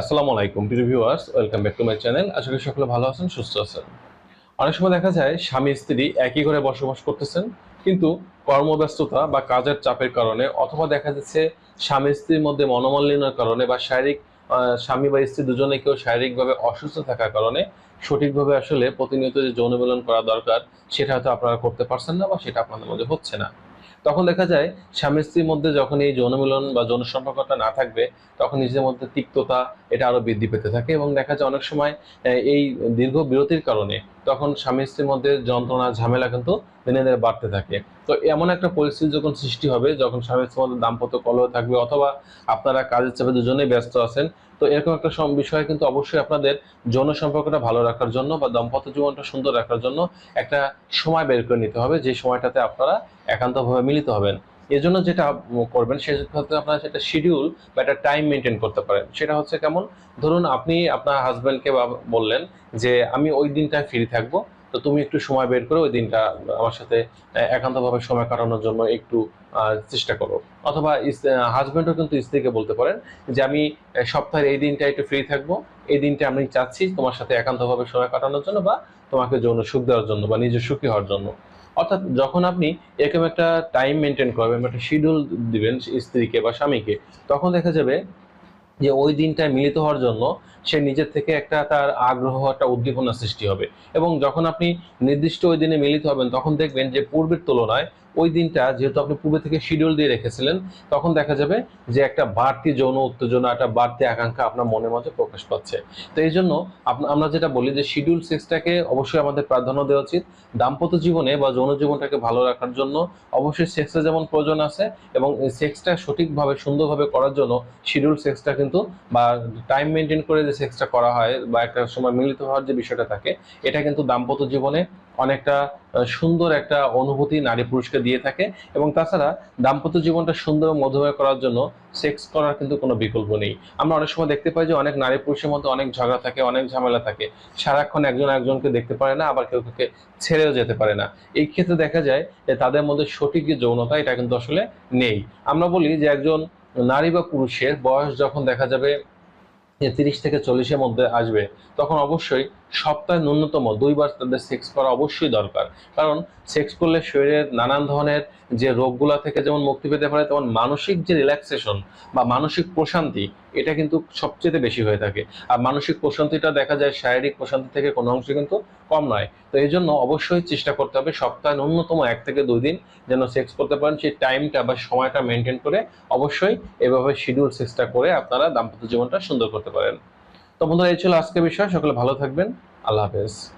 আসসালামু আলাইকুম প্রিয় viewers, welcome back to my channel. আশা করি সকলে ভালো আছেন, সুস্থ আছেন। অনেক সময় দেখা যায় স্বামী স্ত্রী একই ঘরে বসবাস করতেছেন, কিন্তু কর্মব্যস্ততা বা কাজের চাপের কারণে অথবা দেখা যাচ্ছে স্বামী স্ত্রীর মধ্যে মনোমালিন্যের কারণে বা শারীরিক স্বামী বা স্ত্রী দুজনে কেউ শারীরিকভাবে অসুস্থ থাকার কারণে সঠিকভাবে আসলে প্রতিনিয়ত যে যৌন মিলন করা দরকার সেটা হয়তো আপনারা করতে পারছেন না বা সেটা আপনাদের মধ্যে হচ্ছে না। তখন দেখা যায় স্বামী স্ত্রীর মধ্যে যখন এই যৌন মিলন বা যৌন সম্পর্কটা না থাকবে, তখন নিজেদের মধ্যে তিক্ততা এটা আরো বৃদ্ধি পেতে থাকে এবং দেখা যায় অনেক সময় এই দীর্ঘ বিরতির কারণে তখন স্বামী স্ত্রীর মধ্যে যন্ত্রণা ঝামেলা কিন্তু দিনে দিনে বাড়তে থাকে। তো এমন একটা পরিস্থিতি যখন সৃষ্টি হবে, যখন স্বামী স্ত্রীর মধ্যে দাম্পত্য কলহ থাকবে অথবা আপনারা কাজের চাপে দুজনেই ব্যস্ত আছেন, তো এরকম একটা বিষয় কিন্তু অবশ্যই আপনাদের যৌন সম্পর্কটা ভালো রাখার জন্য বা দাম্পত্য জীবনটা সুন্দর রাখার জন্য একটা সময় বের করে নিতে হবে, যে সময়টাতে আপনারা একান্তভাবে মিলিত হবেন। এজন্য যেটা করবেন সেক্ষেত্রে আপনারা সেটা শিডিউল বা একটা টাইম মেনটেন করতে পারেন। সেটা হচ্ছে কেমন? ধরুন আপনি আপনার হাজব্যান্ডকে বললেন যে আমি ওই দিনটায় ফ্রি থাকবো, তো তুমি একটু সময় বের করে ওই দিনটা আমার সাথে একান্তভাবে সময় কাটানোর জন্য একটু চেষ্টা করো। অথবা হাজব্যান্ডও কিন্তু স্ত্রীকে বলতে পারেন যে আমি সপ্তাহের এই দিনটা একটু ফ্রি থাকবো, এই দিনটা আমি চাচ্ছি তোমার সাথে একান্তভাবে সময় কাটানোর জন্য বা তোমাকে যৌন সুখ দেওয়ার জন্য বা নিজে সুখী হওয়ার জন্য। অর্থাৎ যখন আপনি এরকম একটা টাইম মেনটেন করবেন, একটা শিডিউল দিবেন স্ত্রীকে বা স্বামীকে, তখন দেখা যাবে যে ওই দিনটায় মিলিত হওয়ার জন্য সে নিজের থেকে একটা তার আগ্রহ, একটা উদ্দীপনা সৃষ্টি হবে। এবং যখন আপনি নির্দিষ্ট ওই দিনে মিলিত হবেন, তখন দেখবেন যে পূর্বের তুলনায় ওই দিনটা যেহেতু আপনি পূর্বে থেকে শিডিউল দিয়ে রেখেছিলেন, তখন দেখা যাবে যে একটা বাড়তি যৌন উত্তেজনা, একটা বাড়তি আকাঙ্ক্ষা আপনার মনের মাঝে প্রকাশ পাচ্ছে। তো এই জন্য আমরা যেটা বলি যে শিডিউল সেক্সটাকে অবশ্যই আমাদের প্রাধান্য দেওয়া উচিত। দাম্পত্য জীবনে বা যৌন জীবনটাকে ভালো রাখার জন্য অবশ্যই সেক্সের যেমন প্রয়োজন আছে, এবং এই সেক্সটা সঠিকভাবে সুন্দরভাবে করার জন্য শিডিউল সেক্সটা কিন্তু বা টাইম মেনটেন করে যে সেক্সটা করা হয় বা একটা সময় মিলিত হওয়ার যে বিষয়টা থাকে, এটা কিন্তু দাম্পত্য জীবনে অনেকটা সুন্দর একটা অনুভূতি নারী পুরুষকে দিয়ে থাকে। এবং তাছাড়া দাম্পত্য জীবনটা সুন্দর ও মধুময় করার জন্য সেক্স করার কিন্তু কোনো বিকল্প নেই। আমরা অনেক সময় দেখতে পাই যে অনেক নারী পুরুষের মধ্যে অনেক ঝগড়া থাকে, অনেক ঝামেলা থাকে, সারাক্ষণ একজন একজনকে দেখতে পারে না, আবার কেউ কাউকে ছেড়েও যেতে পারে না। এই ক্ষেত্রে দেখা যায় যে তাদের মধ্যে সঠিক যে যৌনতা এটা কিন্তু আসলে নেই। আমরা বলি যে একজন নারী বা পুরুষের বয়স যখন দেখা যাবে 30 থেকে 40-এর মধ্যে আসবে, তখন অবশ্যই সপ্তাহে ন্যূনতম 2 বার তাদের সেক্স করা অবশ্যই দরকার। কারণ সেক্স করলে শরীরের নানান ধরনের যে রোগগুলা থেকে যেমন মুক্তি পেতে পারে, তেমন মানসিক যে রিল্যাক্সেশন বা মানসিক প্রশান্তি এটা কিন্তু সবচেয়ে বেশি হয়ে থাকে। আর মানসিক প্রশান্তিটা দেখা যায় শারীরিক প্রশান্তি থেকে কোনো অংশে কিন্তু কম নয়। তো এই জন্য অবশ্যই চেষ্টা করতে হবে সপ্তাহে ন্যূনতম 1 থেকে 2 দিন যেন সেক্স করতে পারেন। সেই টাইমটা বা সময়টা মেনটেন করে অবশ্যই এভাবে শিডিউল সেক্সটা করে আপনারা দাম্পত্য জীবনটা সুন্দর করতে পারেন। তো বন্ধুরা, এই ছিল আজকের বিষয়। সকলে ভালো থাকবেন। আল্লাহ হাফেজ।